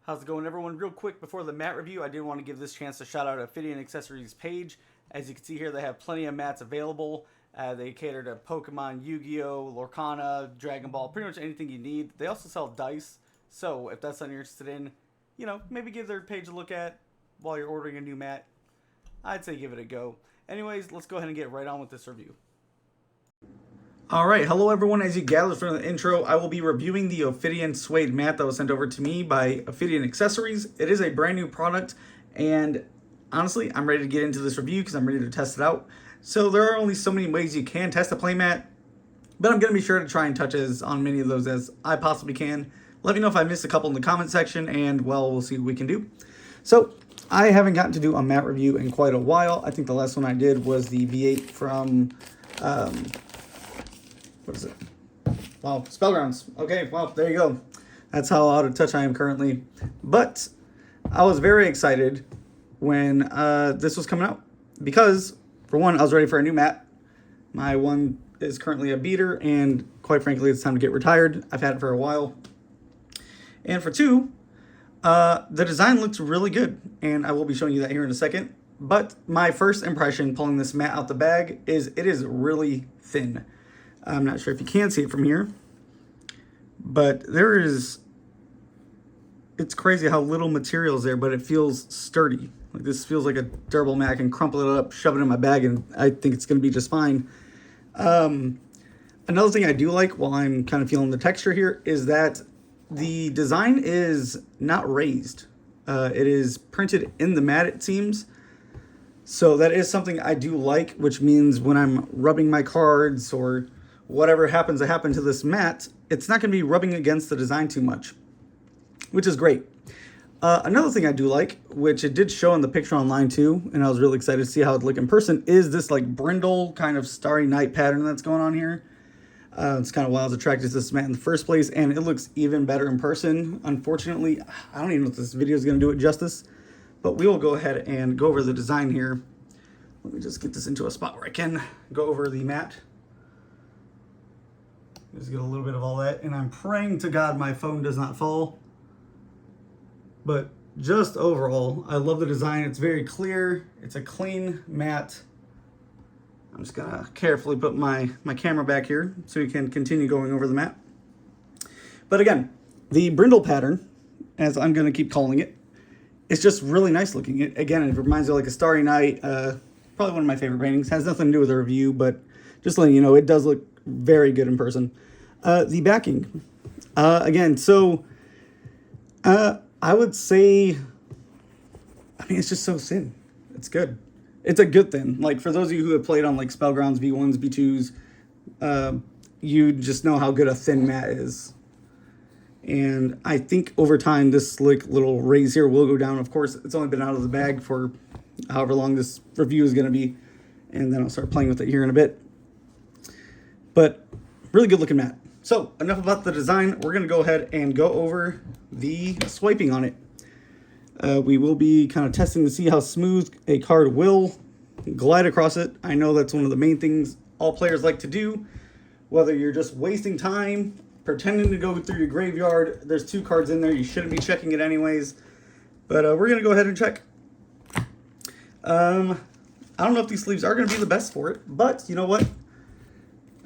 How's it going, everyone? Real quick before the mat review, I did want to give this chance to shout out Ophidian Accessories page. As you can see here, they have plenty of mats available. They cater to Pokemon, Yu-Gi-Oh, Lorcana, Dragon Ball, pretty much anything you need. They also sell dice, so if that's something you're interested in, maybe give their page a look at while you're ordering a new mat. I'd say give it a go. Anyways, let's go ahead and get right on with this review. Alright, hello everyone. As you gathered from the intro, I will be reviewing the Ophidian Suede mat that was sent over to me by Ophidian Accessories. It is a brand new product, and honestly, I'm ready to get into this review because I'm ready to test it out. So there are only so many ways you can test a playmat, but I'm going to be sure to try and touch on many of those as I possibly can. Let me know if I missed a couple in the comment section, and well, we'll see what we can do. So I haven't gotten to do a mat review in quite a while. I think the last one I did was the V8 from... what is it? Wow, Spellgrounds. Okay, well, there you go. That's how out of touch I am currently. But I was very excited when this was coming out because, for one, I was ready for a new mat. My one is currently a beater, and quite frankly, it's time to get retired. I've had it for a while. And for two, the design looks really good, and I will be showing you that here in a second. But my first impression pulling this mat out the bag is it is really thin. I'm not sure if you can see it from here, but it's crazy how little material is there, but it feels sturdy. Like this feels like a durable mat. I can crumple it up, shove it in my bag, and I think it's going to be just fine. Another thing I do like while I'm kind of feeling the texture here is that the design is not raised. It is printed in the mat, it seems. So that is something I do like, which means when I'm rubbing my cards or whatever happens to happen to this mat, it's not going to be rubbing against the design too much, which is great. Another thing I do like, which it did show in the picture online too, and I was really excited to see how it looked in person, is this like brindle kind of starry night pattern that's going on here. It's kind of why I was attracted to this mat in the first place, and it looks even better in person. Unfortunately, I don't even know if this video is going to do it justice, but we will go ahead and go over the design here. Let me just get this into a spot where I can go over the mat. Just get a little bit of all that, and I'm praying to God my phone does not fall. But just overall, I love the design. It's very clear. It's a clean mat. I'm just gonna carefully put my camera back here so we can continue going over the mat. But again, the brindle pattern, as I'm gonna keep calling it, it's just really nice looking. It reminds me of like a starry night. Probably one of my favorite paintings. Has nothing to do with the review, but just letting you know, it does look very good in person. The backing, again, so I would say, it's just so thin. It's good. It's a good thin. Like for those of you who have played on like Spellgrounds V1s, V2s, you just know how good a thin mat is. And I think over time, this like little raise here will go down. Of course, it's only been out of the bag for however long this review is going to be. And then I'll start playing with it here in a bit. But really good looking mat. So enough about the design. We're going to go ahead and go over the swiping on it. We will be kind of testing to see how smooth a card will glide across it. I know that's one of the main things all players like to do. Whether you're just wasting time, pretending to go through your graveyard, there's 2 cards in there. You shouldn't be checking it anyways. But we're going to go ahead and check. I don't know if these sleeves are going to be the best for it, but you know what?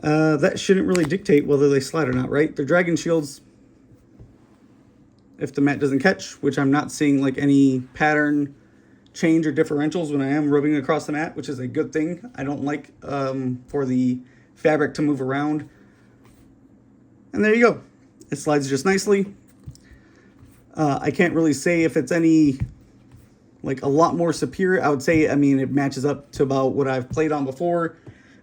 That shouldn't really dictate whether they slide or not, right? They're dragon shields. If the mat doesn't catch, which I'm not seeing like any pattern change or differentials when I am rubbing across the mat, which is a good thing. I don't like for the fabric to move around. And there you go. It slides just nicely. I can't really say if it's any like a lot more superior. I would say, it matches up to about what I've played on before.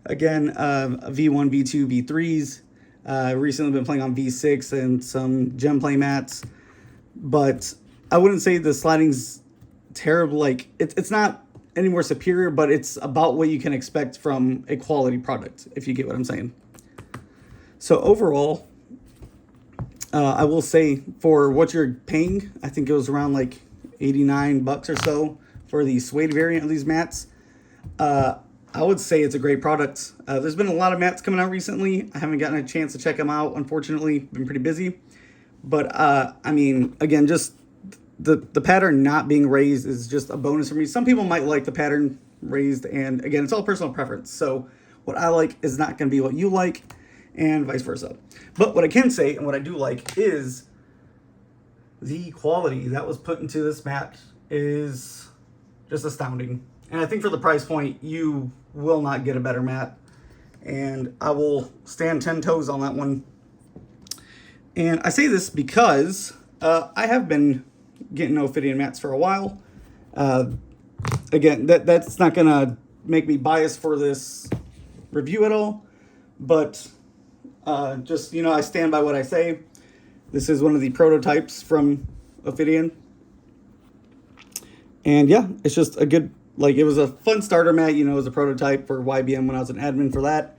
Again, V1, V2, V3s. Recently been playing on V6 and some gem play mats. But I wouldn't say the sliding's terrible. Like, it's not any more superior, but it's about what you can expect from a quality product, if you get what I'm saying. So overall, I will say for what you're paying, I think it was around like $89 or so for the suede variant of these mats. I would say it's a great product. There's been a lot of mats coming out recently. I haven't gotten a chance to check them out, unfortunately. Been pretty busy. But, again, just the pattern not being raised is just a bonus for me. Some people might like the pattern raised, and again, it's all personal preference. So what I like is not going to be what you like, and vice versa. But what I can say, and what I do like, is the quality that was put into this mat is just astounding. And I think for the price point, you will not get a better mat. And I will stand 10 toes on that one. And I say this because I have been getting Ophidian mats for a while. Again, that's not going to make me biased for this review at all. But just, you know, I stand by what I say. This is one of the prototypes from Ophidian. And yeah, it's just a good, like, it was a fun starter mat. You know, it was a prototype for YBM when I was an admin for that.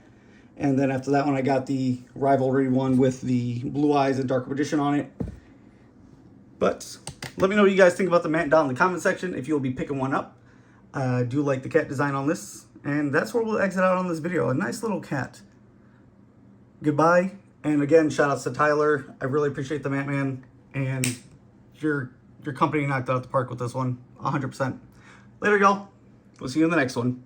And then after that one, I got the Rivalry one with the blue eyes and darker edition on it. But let me know what you guys think about the mat down in the comment section if you'll be picking one up. I do like the cat design on this. And that's where we'll exit out on this video. A nice little cat. Goodbye. And again, shout outs to Tyler. I really appreciate the mat, man. And your company knocked out the park with this one. 100%. Later, y'all. We'll see you in the next one.